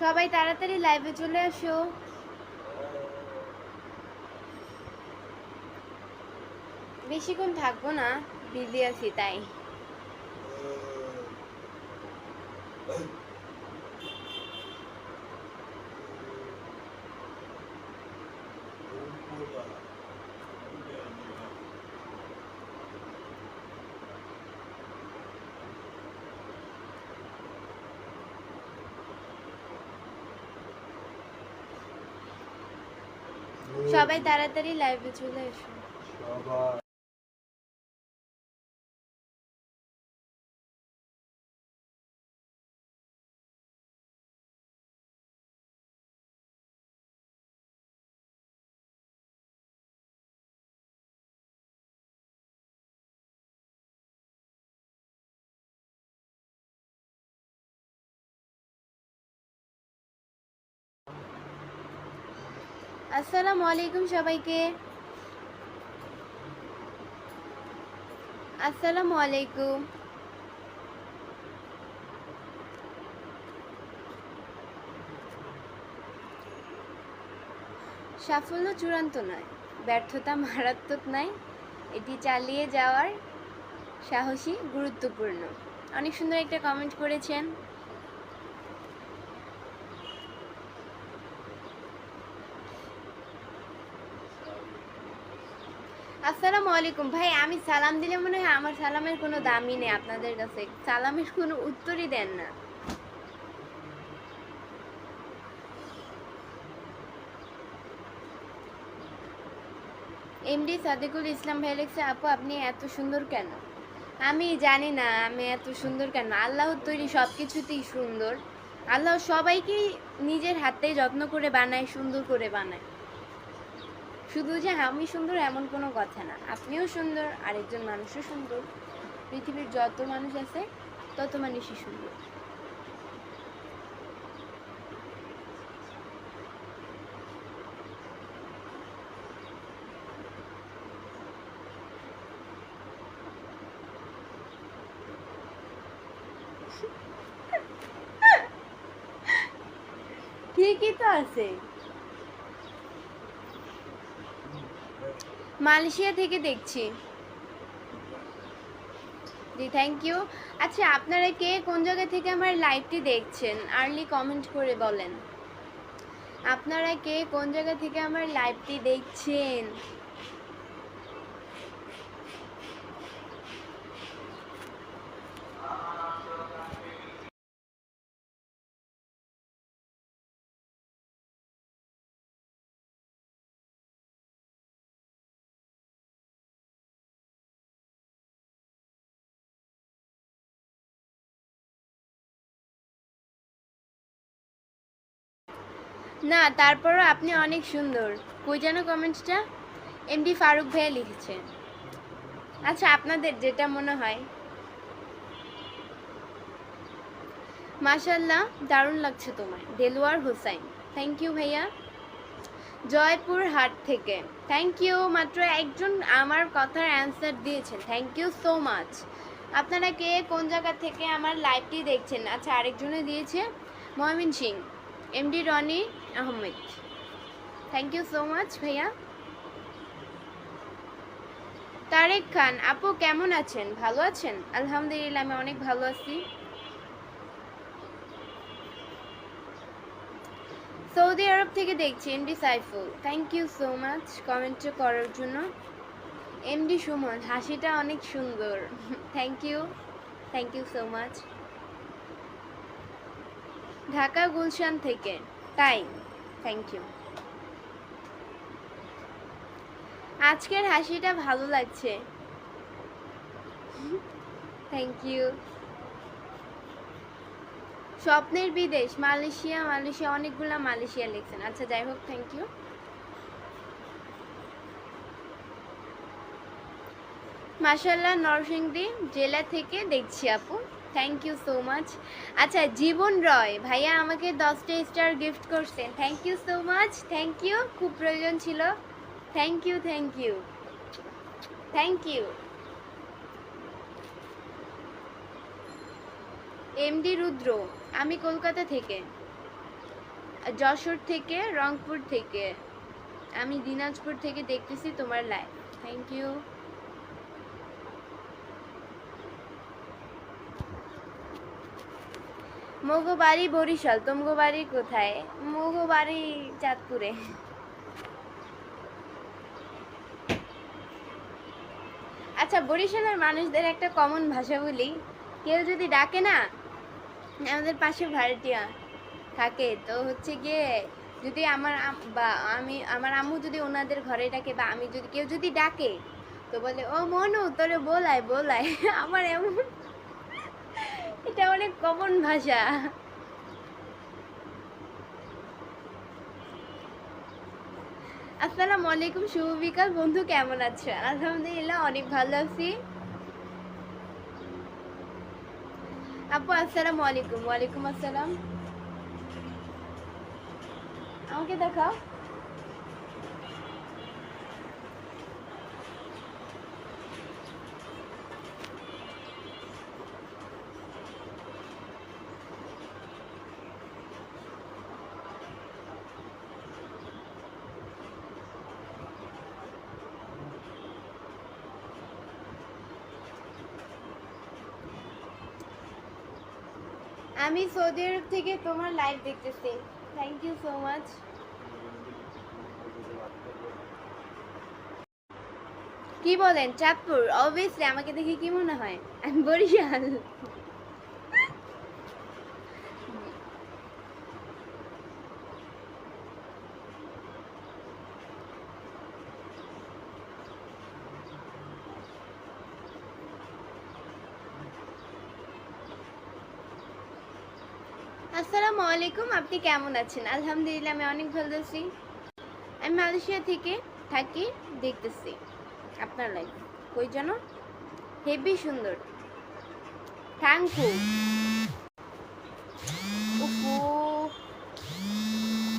সবাই তাড়াতাড়ি লাইভে চলে আসো। বেশিক্ষণ থাকবো না, বিজি আছি তাই। সবাই তাড়াতাড়ি লাইভে চলে এসো। আসসালামু আলাইকুম সবাইকে। আসসালামু আলাইকুম। সাফল্য চূড়ান্ত নয়, ব্যর্থতা মারাত্মক নয়, এটি চালিয়ে যাওয়ার সাহসী গুরুত্বপূর্ণ। অনেক সুন্দর একটা কমেন্ট করেছেন। আসসালামু আলাইকুম ভাই। আমি সালাম দিলে মনে হয় আমার সালামের কোনো দামই নেই আপনাদের কাছে, সালামের কোনো উত্তরই দেন না। এমডি সাদিকুল ইসলাম ভাই লিখছে, আপু আপনি এত সুন্দর কেন? আমি জানি না আমি এত সুন্দর কেন। আল্লাহর তৈরি সব কিছুতেই সুন্দর। আল্লাহ সবাইকেই নিজের হাতে যত্ন করে বানায়, সুন্দর করে বানায়। শুধু যে আমি সুন্দর এমন কোনো কথা না, আপনিও সুন্দর, আরেকজন মানুষও সুন্দর। পৃথিবীর যত মানুষ আছে তত মানুষই সুন্দর। ঠিকই তো আছে। মালয়েশিয়া থেকে দেখছি। জি থ্যাংক ইউ। আচ্ছা আপনারা কে কোন জায়গা থেকে আমার লাইভটি দেখছেন আর্লি কমেন্ট করে বলেন। আপনারা কে কোন জায়গা থেকে আমার লাইভটি দেখছেন? না তারপরও আপনি অনেক সুন্দর। কই যেন কমেন্টটা? এমডি ফারুক ভাইয়া লিখেছেন। আচ্ছা আপনাদের যেটা মনে হয়। মাশাআল্লাহ দারুণ লাগছে তোমায়। দেলোয়ার হোসাইন, থ্যাংক ইউ ভাইয়া। জয়পুর হাট থেকে থ্যাংক ইউ। মাত্র একজন আমার কথার অ্যান্সার দিয়েছেন, থ্যাংক ইউ সো মাচ। আপনারা কে কোন জায়গা থেকে আমার লাইভটি দেখছেন? আচ্ছা আরেকজনে দিয়েছে Mymensingh, MD Roni Ahmed, thank you so much ভাইয়া। তারেক খান, আপু কেমন আছেন? ভালো আছেন? আলহামদুলিল্লাহ আমি অনেক ভালো আছি। সৌদি আরব থেকে দেখছি MD Saiful, thank you so much comment করার জন্য। এমডি সুমন, হাসিটা অনেক সুন্দর, thank you so much. Dhaka Gulshan থেকে, তাই থ্যাংক ইউ। আজকের হাসিটা ভালো লাগছে, থ্যাংক ইউ। স্বপ্নের বিদেশ মালয়েশিয়া, অনেকগুলা মালয়েশিয়া লিখছেন। আচ্ছা যাই হোক, থ্যাংক ইউ। মাশাআল্লাহ নরসিংদী জেলা থেকে দেখছি আপু, থ্যাংক ইউ সো মাচ। আচ্ছা জীবন রয় ভাইয়া আমাকে 10টা স্টার গিফট করছেন, thank you so much, thank you. খুব প্রয়োজন ছিল, thank you thank you thank you. MD Rudra, আমি কলকাতা থেকে। যশোর থেকে, রংপুর থেকে। আমি দিনাজপুর থেকে দেখতেছি তোমার লাইভ। Thank you. মোগো বাড়ি বরিশাল, তোমগো বাড়ি কোথায়? মোগো বাড়ি চাঁদপুরে। আচ্ছা, বরিশালের মানুষদের একটা কমন ভাষা বলি। কেউ যদি ডাকে না, আমাদের পাশে ভাড়াটিয়া থাকে, তো হচ্ছে গিয়ে যদি আমার আম্মু যদি ওনাদের ঘরে ডাকে, বা আমি যদি কেউ যদি ডাকে, তো বলে ও মনু তোরে বলায় বলায়। আমার এমন, এটা অনেক কমন ভাষা। আসসালামু আলাইকুম, শুভ বিকাল বন্ধু, কেমন আছো? আলহামদুলিল্লাহ অনেক ভালো আছি। আপু আসসালামু আলাইকুম। ওয়ালাইকুম আসসালাম। আমাকে দেখাও। আমি সৌদি আরব থেকে তোমার লাইভ দেখতেছি। Thank you so much. কি বলেন? চাঁদপুর? অবভিয়াসলি। আমাকে দেখে কি মনে হয় আমি বরিশাল? আসসালামু আলাইকুম, আপনি কেমন আছেন? আলহামদুলিল্লাহ আমি অনেক ভালো আছি। আমি মালয়েশিয়া থেকে থাকি, দেখতেছি আপনার লাইভ। কই যেন? হেভি সুন্দর। Thank you. ওহো,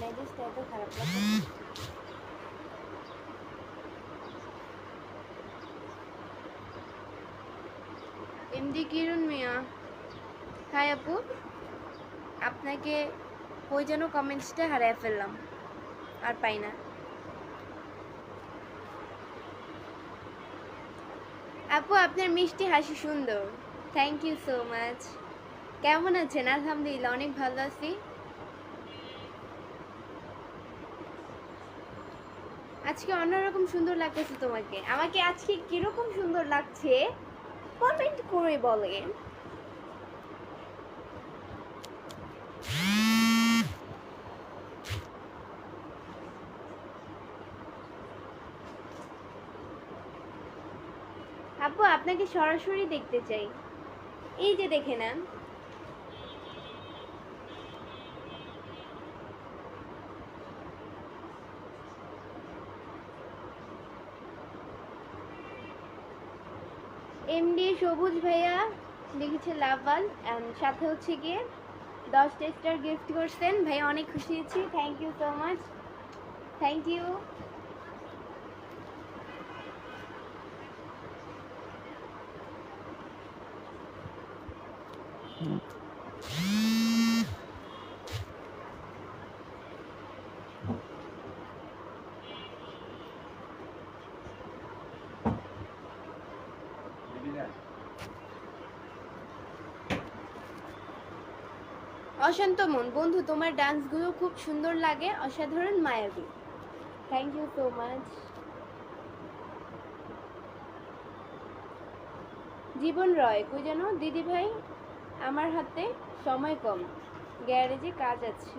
মেজাজটা এত খারাপ লাগে। এমডি কিরণ মিয়া, হাই আপু। আপনাকে ওই যেন কমেন্টসটা হারিয়ে ফেললাম, আর পাই না। আপু আপনার মিষ্টি হাসি সুন্দর। Thank you so much. কেমন আছেন? আলহামদুলিল্লাহ অনেক ভালো আছি। আজকে অন্যরকম সুন্দর লাগতেছে তোমাকে। আমাকে আজকে কিরকম সুন্দর লাগছে কমেন্ট করে বলেন। আপু আপনাকে সরাসরি দেখতে চাই। এই যে দেখে নেন। এমডি সবুজ ভাইয়া লিখেছে লাভাল, এন্ড সাথে হচ্ছে গিয়ে 10টা স্টার গিফট করছেন ভাই, অনেক খুশি হয়েছি। Thank you so much. Thank you. অশান্ত মন বন্ধু, তোমার ডান্সগুলো খুব সুন্দর লাগে, অসাধারণ মায়াবী। Thank you so much. Jibon Roy, কই যেন? দিদি ভাই আমার হাতে সময় কম, গ্যারেজে কাজ আছে।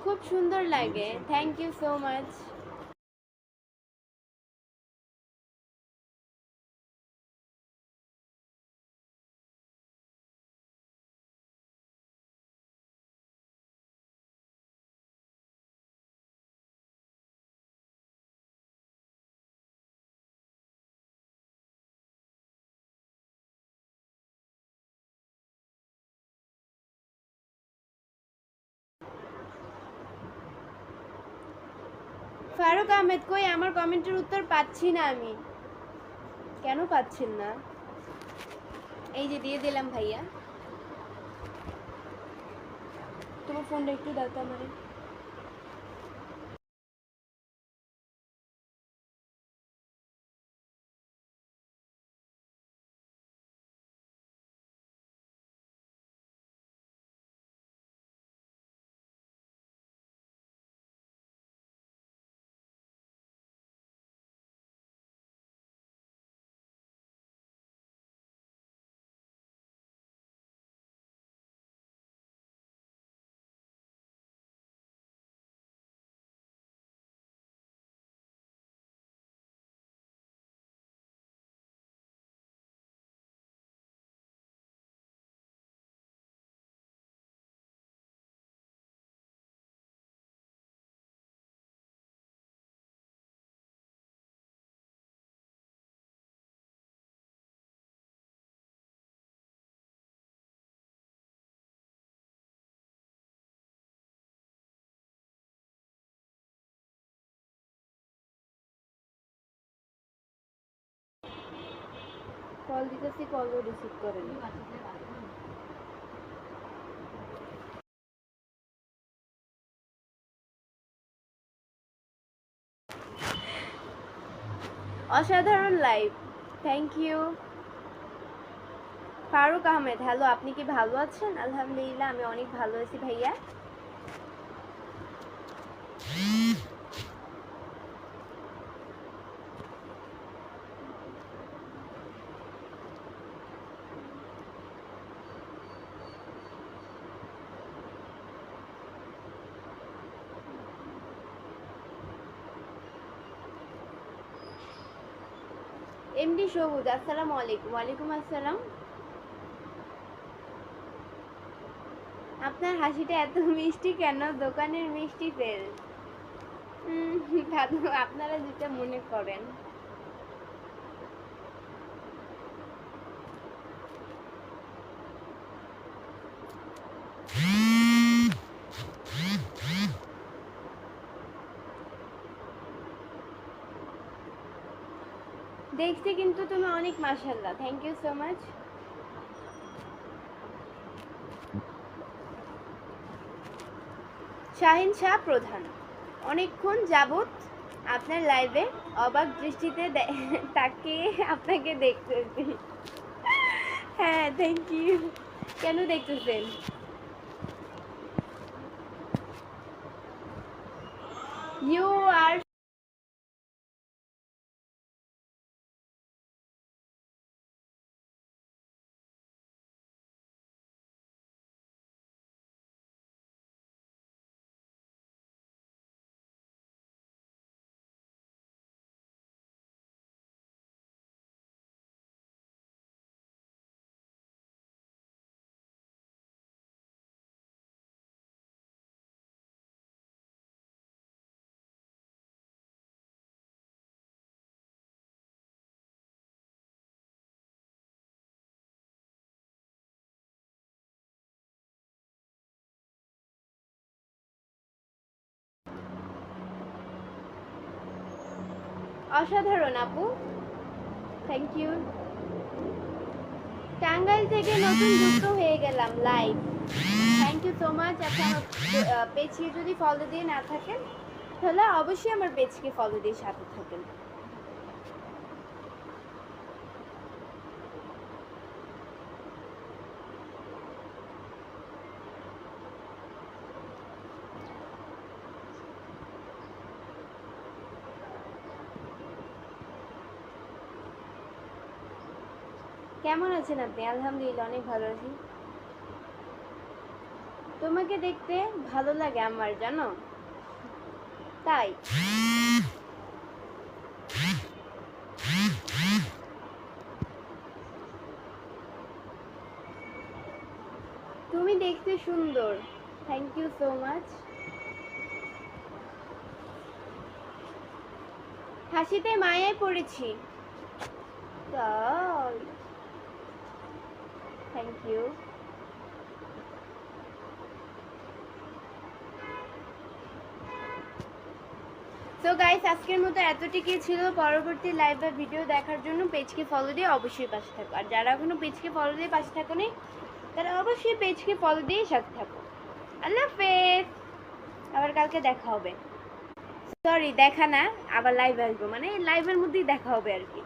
খুব সুন্দর লাগে। Thank you so much. Faruk Ahmed, কই আমার কমেন্টের উত্তর পাচ্ছি না আমি। কেন পাচ্ছেন না? এই যে দিয়ে দিলাম ভাইয়া। তোমার ফোনটা একটু দাও তো আমারে। কল দিতেছি, কলও রিসিভ করেনি। অসাধারণ live, thank you. Faruk Ahmed, hello, আপনি কি ভালো আছেন? আলহামদুলিল্লাহ, আমি অনেক ভালো আছি ভাইয়া। এমডি সবুজ, আসসালামু আলাইকুম। ওয়ালাইকুম আসসালাম। আপনার হাসিটা এত মিষ্টি কেন? দোকানের মিষ্টি ফেল। দাদু, আপনারা যেটা মনে করেন। দেখছি কিন্তু তুমি অনেক, মাশাআল্লাহ, thank you so much. Shahin Shah Pradhan, অনেকক্ষণ যাবত আপনার লাইভে অবাক দৃষ্টিতে তাকিয়ে আপনাকে দেখতেছি। হ্যাঁ, থ্যাংক ইউ। কেন দেখতেছেন? ইউ আর অসাধারণ আপু, থ্যাংক ইউ। টাঙ্গাইল থেকে নতুন যুক্ত হয়ে গেলাম live, thank you so much. আপনি আমার পেজকে যদি ফলো দিয়ে না থাকেন তাহলে অবশ্যই আমার পেজকে ফলো দিয়ে সাথে থাকেন। কেমন আছেন আপনি? আলহামদুলিল্লাহ, অনেক ভালো আছি। তোমাকে দেখতে ভালো লাগে আমার, জানো, তাই। তুমি দেখতে সুন্দর, থ্যাংক ইউ সো মাচ। হাসিতে মায়ায় পড়েছি, তাই, থ্যাংক ইউ। তো গাইস, আজকের মতো এতটুকুই ছিল। পরবর্তী লাইভ বা ভিডিও দেখার জন্য পেজকে ফলো দিয়ে অবশ্যই পাশে থাকো। আর যারা এখনো পেজকে ফলো দিয়ে পাশে থাকো নি, তারা অবশ্যই পেজকে ফলো দিয়ে সাথে থাকো। আল্লাহ হাফেজ, আবার কালকে দেখা হবে। সরি দেখা না, আবার লাইভ আসবো, মানে লাইভের মধ্যেই দেখা হবে আর কি।